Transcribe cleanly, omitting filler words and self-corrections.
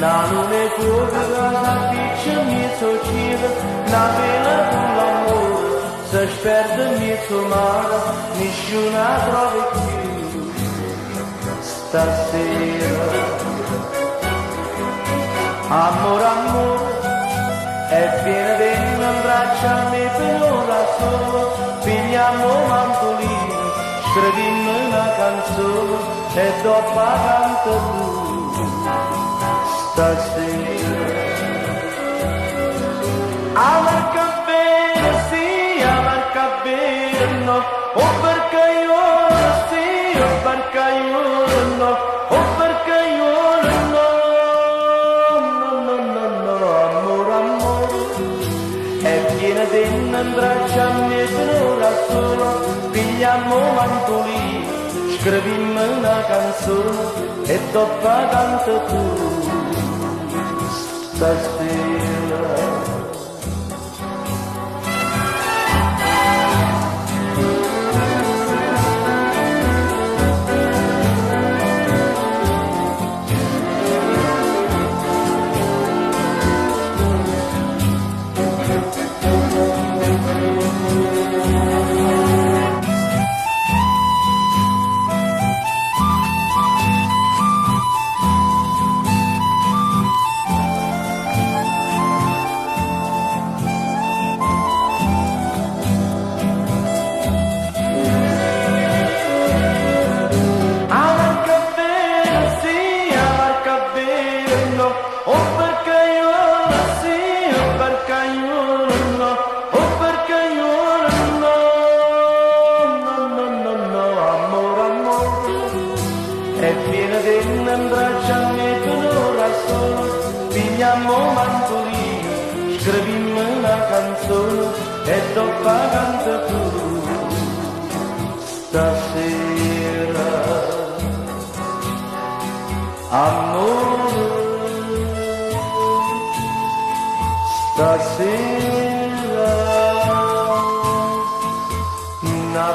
na non è cosa da piccia mi sociva, na vela con l'amore, se sperde mi somara, nessuna trova più stasera. Amore, amore, è piena di un braccio a me per ora solo, pigliamo un mantolino, scrivimmo una canzone e dopo canto tu stasera. Amarca bene, sì, amarca bene, no, o perché io non sì, o perché io no, o perché io no, no, no, no, no, amore, amore, è piena di un braccio a me per ora solo, pigliamo un mantolino, scrivimmo una canzone e dopo canto tu stasera. È piena di un braccio a me per ora solo, pigliamo un mantolino, scrivimmo una canzone e dopo canto tu stasera. Amore, stasera, una